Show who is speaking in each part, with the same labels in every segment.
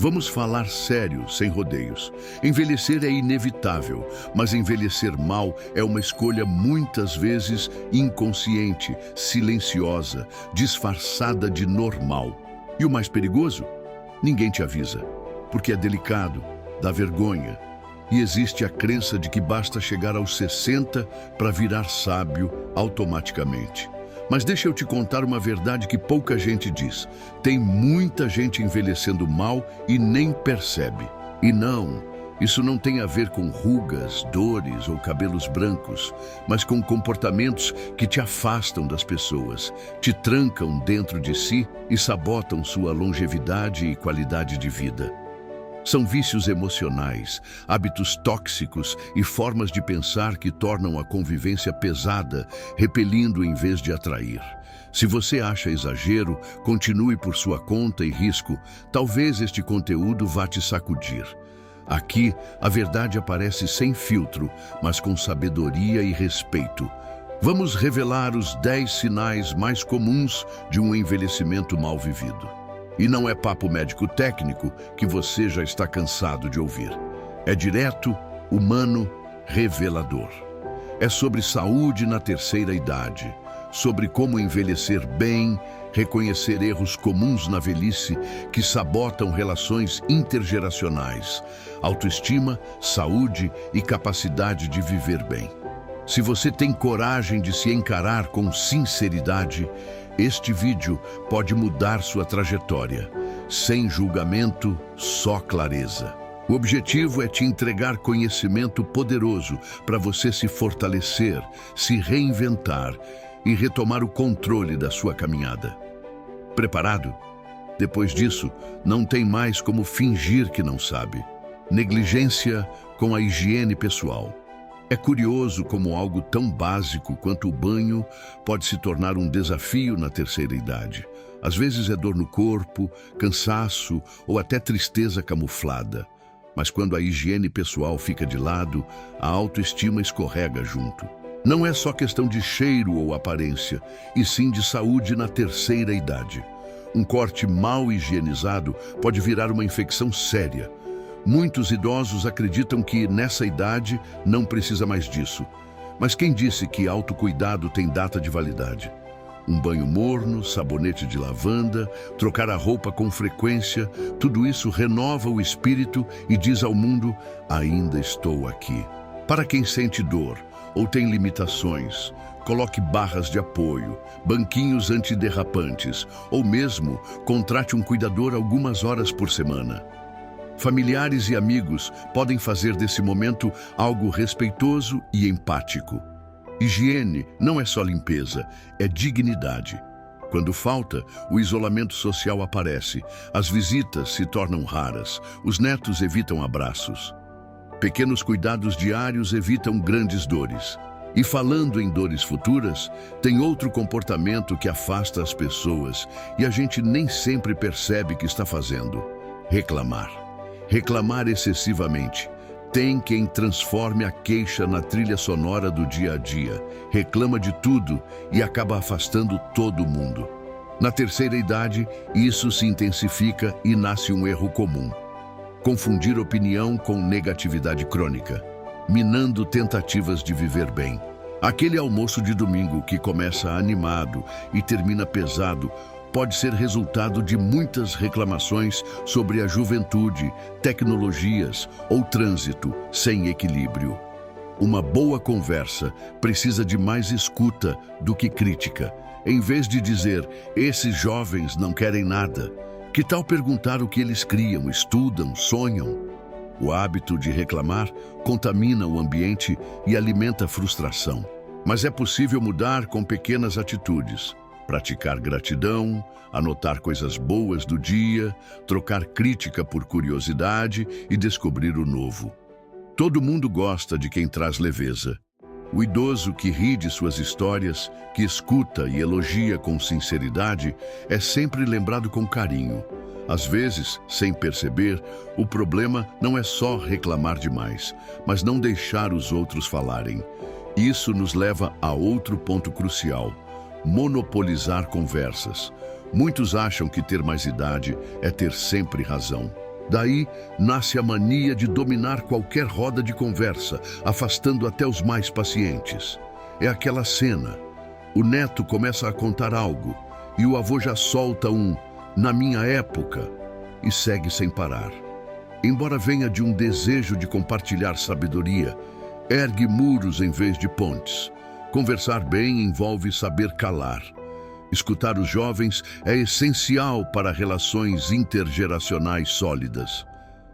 Speaker 1: Vamos falar sério, sem rodeios. Envelhecer é inevitável, mas envelhecer mal é uma escolha muitas vezes inconsciente, silenciosa, disfarçada de normal. E o mais perigoso? Ninguém te avisa, porque é delicado, dá vergonha. E existe a crença de que basta chegar aos 60 para virar sábio automaticamente. Mas deixa eu te contar uma verdade que pouca gente diz. Tem muita gente envelhecendo mal e nem percebe. E não, isso não tem a ver com rugas, dores ou cabelos brancos, mas com comportamentos que te afastam das pessoas, te trancam dentro de si e sabotam sua longevidade e qualidade de vida. São vícios emocionais, hábitos tóxicos e formas de pensar que tornam a convivência pesada, repelindo em vez de atrair. Se você acha exagero, continue por sua conta e risco. Talvez este conteúdo vá te sacudir. Aqui, a verdade aparece sem filtro, mas com sabedoria e respeito. Vamos revelar os 10 sinais mais comuns de um envelhecimento mal vivido. E não é papo médico técnico que você já está cansado de ouvir. É direto, humano, revelador. É sobre saúde na terceira idade, sobre como envelhecer bem, reconhecer erros comuns na velhice que sabotam relações intergeracionais, autoestima, saúde e capacidade de viver bem. Se você tem coragem de se encarar com sinceridade, este vídeo pode mudar sua trajetória. Sem julgamento, só clareza. O objetivo é te entregar conhecimento poderoso para você se fortalecer, se reinventar e retomar o controle da sua caminhada. Preparado? Depois disso, não tem mais como fingir que não sabe. Negligência com a higiene pessoal. É curioso como algo tão básico quanto o banho pode se tornar um desafio na terceira idade. Às vezes é dor no corpo, cansaço ou até tristeza camuflada. Mas quando a higiene pessoal fica de lado, a autoestima escorrega junto. Não é só questão de cheiro ou aparência, e sim de saúde na terceira idade. Um corte mal higienizado pode virar uma infecção séria. Muitos idosos acreditam que, nessa idade, não precisa mais disso. Mas quem disse que autocuidado tem data de validade? Um banho morno, sabonete de lavanda, trocar a roupa com frequência, tudo isso renova o espírito e diz ao mundo: ainda estou aqui. Para quem sente dor ou tem limitações, coloque barras de apoio, banquinhos antiderrapantes ou mesmo contrate um cuidador algumas horas por semana. Familiares e amigos podem fazer desse momento algo respeitoso e empático. Higiene não é só limpeza, é dignidade. Quando falta, o isolamento social aparece, as visitas se tornam raras, os netos evitam abraços. Pequenos cuidados diários evitam grandes dores. E falando em dores futuras, tem outro comportamento que afasta as pessoas e a gente nem sempre percebe que está fazendo: reclamar. Reclamar excessivamente. Tem quem transforme a queixa na trilha sonora do dia a dia, reclama de tudo e acaba afastando todo mundo. Na terceira idade, isso se intensifica e nasce um erro comum: confundir opinião com negatividade crônica, minando tentativas de viver bem. Aquele almoço de domingo que começa animado e termina pesado pode ser resultado de muitas reclamações sobre a juventude, tecnologias ou trânsito sem equilíbrio. Uma boa conversa precisa de mais escuta do que crítica. Em vez de dizer: esses jovens não querem nada, que tal perguntar o que eles criam, estudam, sonham? O hábito de reclamar contamina o ambiente e alimenta a frustração. Mas é possível mudar com pequenas atitudes. Praticar gratidão, anotar coisas boas do dia, trocar crítica por curiosidade e descobrir o novo. Todo mundo gosta de quem traz leveza. O idoso que ri de suas histórias, que escuta e elogia com sinceridade, é sempre lembrado com carinho. Às vezes, sem perceber, o problema não é só reclamar demais, mas não deixar os outros falarem. Isso nos leva a outro ponto crucial: monopolizar conversas. Muitos acham que ter mais idade é ter sempre razão. Daí nasce a mania de dominar qualquer roda de conversa, afastando até os mais pacientes. É aquela cena. O neto começa a contar algo e o avô já solta um "na minha época" e segue sem parar. Embora venha de um desejo de compartilhar sabedoria, ergue muros em vez de pontes. Conversar bem envolve saber calar. Escutar os jovens é essencial para relações intergeracionais sólidas.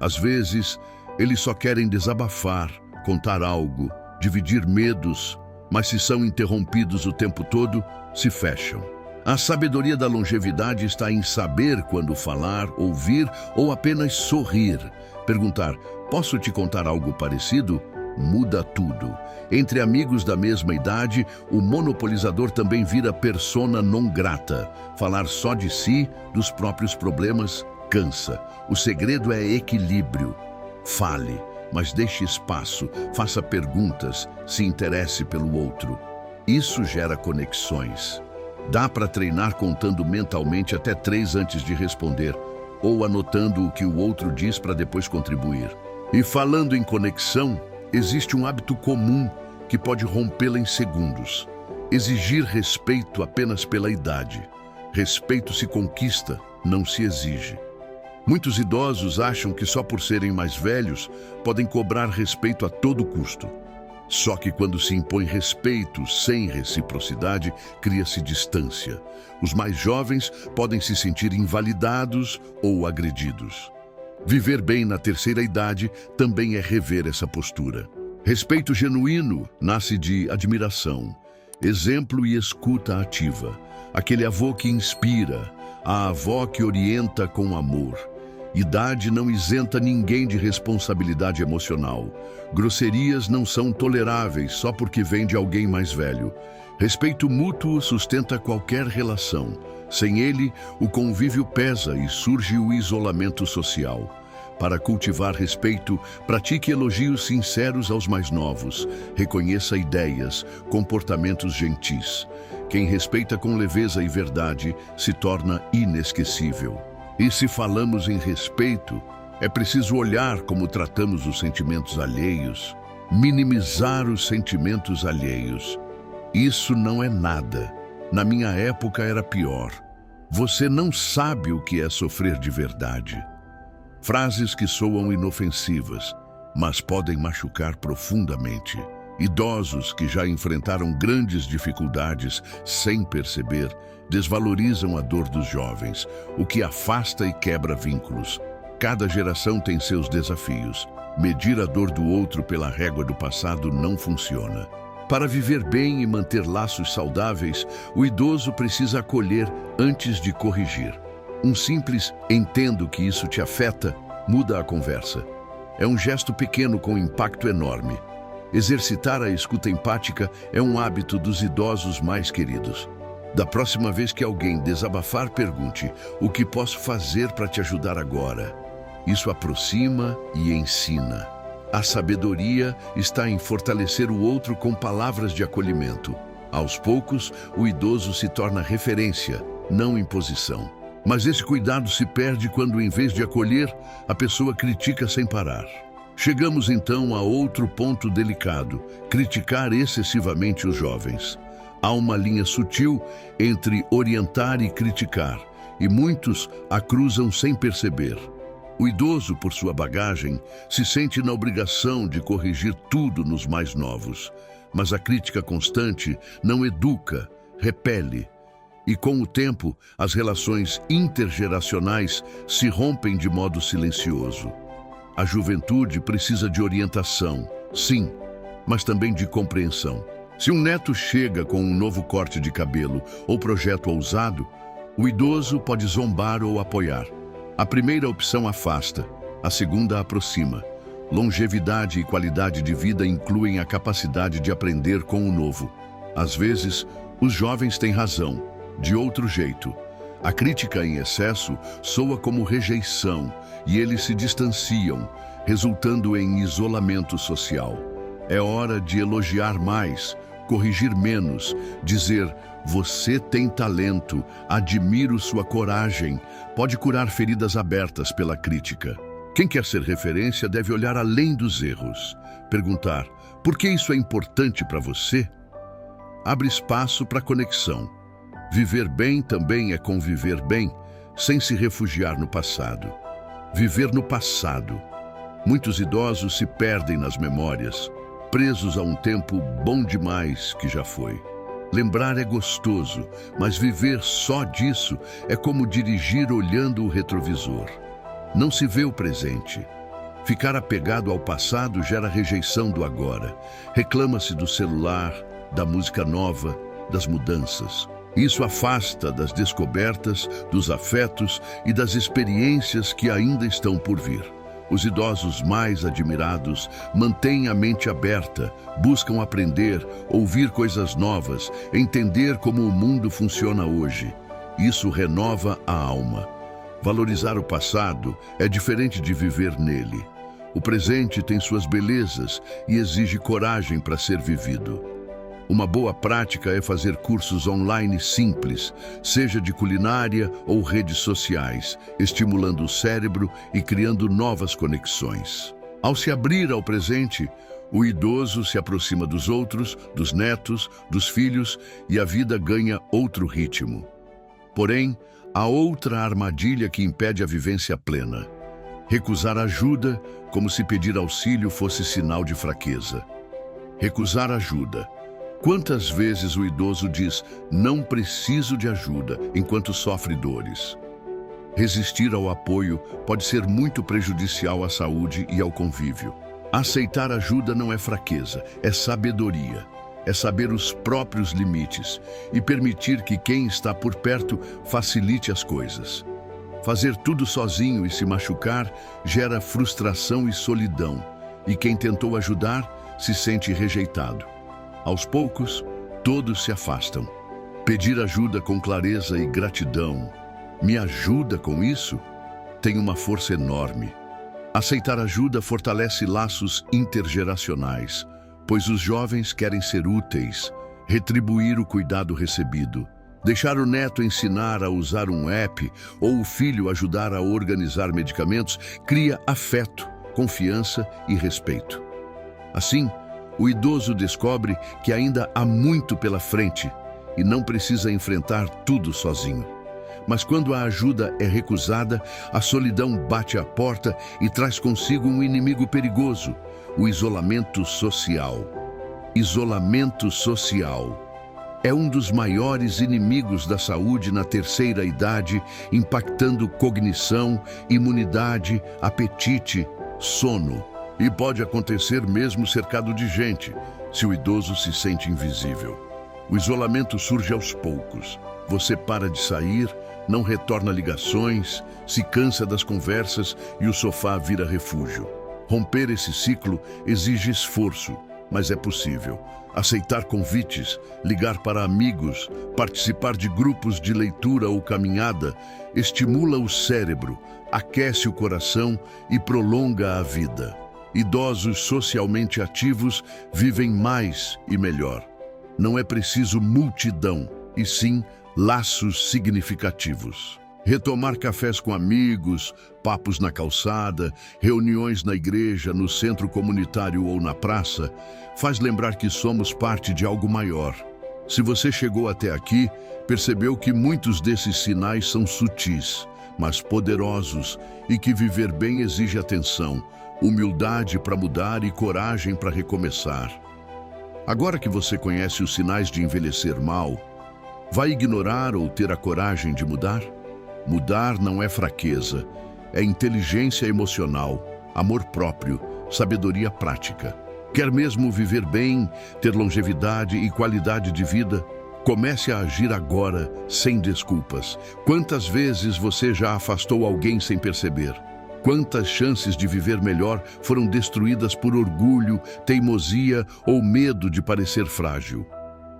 Speaker 1: Às vezes, eles só querem desabafar, contar algo, dividir medos, mas se são interrompidos o tempo todo, se fecham. A sabedoria da longevidade está em saber quando falar, ouvir ou apenas sorrir. Perguntar, posso te contar algo parecido? Muda tudo. Entre amigos da mesma idade, o monopolizador também vira persona non grata. Falar só de si, dos próprios problemas, cansa. O segredo é equilíbrio. Fale, mas deixe espaço, faça perguntas, se interesse pelo outro. Isso gera conexões. Dá para treinar contando mentalmente até 3 antes de responder, ou anotando o que o outro diz para depois contribuir. E falando em conexão, existe um hábito comum que pode rompê-la em segundos. Exigir respeito apenas pela idade. Respeito se conquista, não se exige. Muitos idosos acham que só por serem mais velhos podem cobrar respeito a todo custo. Só que quando se impõe respeito sem reciprocidade, cria-se distância. Os mais jovens podem se sentir invalidados ou agredidos. Viver bem na terceira idade também é rever essa postura. Respeito genuíno nasce de admiração, exemplo e escuta ativa. Aquele avô que inspira, a avó que orienta com amor. Idade não isenta ninguém de responsabilidade emocional. Grosserias não são toleráveis só porque vem de alguém mais velho. Respeito mútuo sustenta qualquer relação. Sem ele, o convívio pesa e surge o isolamento social. Para cultivar respeito, pratique elogios sinceros aos mais novos. Reconheça ideias, comportamentos gentis. Quem respeita com leveza e verdade se torna inesquecível. E se falamos em respeito, é preciso olhar como tratamos os sentimentos alheios, minimizar os sentimentos alheios. Isso não é nada. Na minha época era pior. Você não sabe o que é sofrer de verdade. Frases que soam inofensivas, mas podem machucar profundamente. Idosos que já enfrentaram grandes dificuldades sem perceber, desvalorizam a dor dos jovens, o que afasta e quebra vínculos. Cada geração tem seus desafios. Medir a dor do outro pela régua do passado não funciona. Para viver bem e manter laços saudáveis, o idoso precisa acolher antes de corrigir. Um simples "entendo que isso te afeta" muda a conversa. É um gesto pequeno com impacto enorme. Exercitar a escuta empática é um hábito dos idosos mais queridos. Da próxima vez que alguém desabafar, pergunte: o que posso fazer para te ajudar agora? Isso aproxima e ensina. A sabedoria está em fortalecer o outro com palavras de acolhimento. Aos poucos, o idoso se torna referência, não imposição. Mas esse cuidado se perde quando, em vez de acolher, a pessoa critica sem parar. Chegamos então a outro ponto delicado: criticar excessivamente os jovens. Há uma linha sutil entre orientar e criticar, e muitos a cruzam sem perceber. O idoso, por sua bagagem, se sente na obrigação de corrigir tudo nos mais novos. Mas a crítica constante não educa, repele. E com o tempo, as relações intergeracionais se rompem de modo silencioso. A juventude precisa de orientação, sim, mas também de compreensão. Se um neto chega com um novo corte de cabelo ou projeto ousado, o idoso pode zombar ou apoiar. A primeira opção afasta, a segunda aproxima. Longevidade e qualidade de vida incluem a capacidade de aprender com o novo. Às vezes, os jovens têm razão, de outro jeito. A crítica em excesso soa como rejeição e eles se distanciam, resultando em isolamento social. É hora de elogiar mais, corrigir menos, dizer: você tem talento, admiro sua coragem, pode curar feridas abertas pela crítica. Quem quer ser referência deve olhar além dos erros. Perguntar: por que isso é importante para você? Abre espaço para conexão. Viver bem também é conviver bem, sem se refugiar no passado. Viver no passado. Muitos idosos se perdem nas memórias, presos a um tempo bom demais que já foi. Lembrar é gostoso, mas viver só disso é como dirigir olhando o retrovisor. Não se vê o presente. Ficar apegado ao passado gera rejeição do agora. Reclama-se do celular, da música nova, das mudanças. Isso afasta das descobertas, dos afetos e das experiências que ainda estão por vir. Os idosos mais admirados mantêm a mente aberta, buscam aprender, ouvir coisas novas, entender como o mundo funciona hoje. Isso renova a alma. Valorizar o passado é diferente de viver nele. O presente tem suas belezas e exige coragem para ser vivido. Uma boa prática é fazer cursos online simples, seja de culinária ou redes sociais, estimulando o cérebro e criando novas conexões. Ao se abrir ao presente, o idoso se aproxima dos outros, dos netos, dos filhos e a vida ganha outro ritmo. Porém, há outra armadilha que impede a vivência plena. Recusar ajuda como se pedir auxílio fosse sinal de fraqueza. Recusar ajuda. Quantas vezes o idoso diz, não preciso de ajuda, enquanto sofre dores? Resistir ao apoio pode ser muito prejudicial à saúde e ao convívio. Aceitar ajuda não é fraqueza, é sabedoria. É saber os próprios limites e permitir que quem está por perto facilite as coisas. Fazer tudo sozinho e se machucar gera frustração e solidão, e quem tentou ajudar se sente rejeitado. Aos poucos, todos se afastam. Pedir ajuda com clareza e gratidão, me ajuda com isso? Tem uma força enorme. Aceitar ajuda fortalece laços intergeracionais, pois os jovens querem ser úteis, retribuir o cuidado recebido. Deixar o neto ensinar a usar um app ou o filho ajudar a organizar medicamentos cria afeto, confiança e respeito. Assim, o idoso descobre que ainda há muito pela frente e não precisa enfrentar tudo sozinho. Mas quando a ajuda é recusada, a solidão bate à porta e traz consigo um inimigo perigoso, o isolamento social. Isolamento social é um dos maiores inimigos da saúde na terceira idade, impactando cognição, imunidade, apetite, sono. E pode acontecer mesmo cercado de gente, se o idoso se sente invisível. O isolamento surge aos poucos. Você para de sair, não retorna ligações, se cansa das conversas e o sofá vira refúgio. Romper esse ciclo exige esforço, mas é possível. Aceitar convites, ligar para amigos, participar de grupos de leitura ou caminhada, estimula o cérebro, aquece o coração e prolonga a vida. Idosos socialmente ativos vivem mais e melhor. Não é preciso multidão, e sim laços significativos. Retomar cafés com amigos, papos na calçada, reuniões na igreja, no centro comunitário ou na praça, faz lembrar que somos parte de algo maior. Se você chegou até aqui, percebeu que muitos desses sinais são sutis, mas poderosos, e que viver bem exige atenção, humildade para mudar e coragem para recomeçar. Agora que você conhece os sinais de envelhecer mal, vai ignorar ou ter a coragem de mudar? Mudar não é fraqueza, é inteligência emocional, amor próprio, sabedoria prática. Quer mesmo viver bem, ter longevidade e qualidade de vida? Comece a agir agora, sem desculpas. Quantas vezes você já afastou alguém sem perceber? Quantas chances de viver melhor foram destruídas por orgulho, teimosia ou medo de parecer frágil?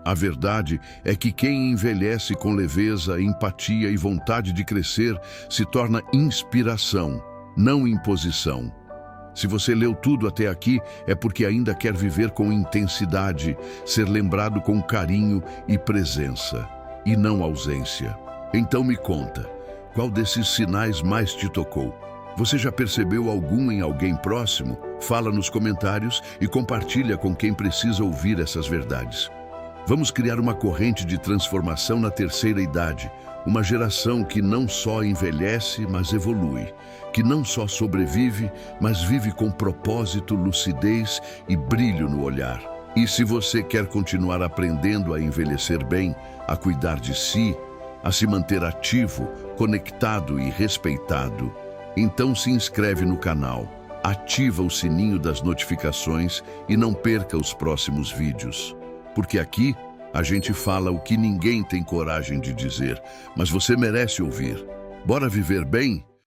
Speaker 1: A verdade é que quem envelhece com leveza, empatia e vontade de crescer se torna inspiração, não imposição. Se você leu tudo até aqui, é porque ainda quer viver com intensidade, ser lembrado com carinho e presença, e não ausência. Então me conta, qual desses sinais mais te tocou? Você já percebeu algum em alguém próximo? Fala nos comentários e compartilha com quem precisa ouvir essas verdades. Vamos criar uma corrente de transformação na terceira idade, uma geração que não só envelhece, mas evolui, que não só sobrevive, mas vive com propósito, lucidez e brilho no olhar. E se você quer continuar aprendendo a envelhecer bem, a cuidar de si, a se manter ativo, conectado e respeitado, então se inscreve no canal, ativa o sininho das notificações e não perca os próximos vídeos. Porque aqui a gente fala o que ninguém tem coragem de dizer, mas você merece ouvir. Bora viver bem?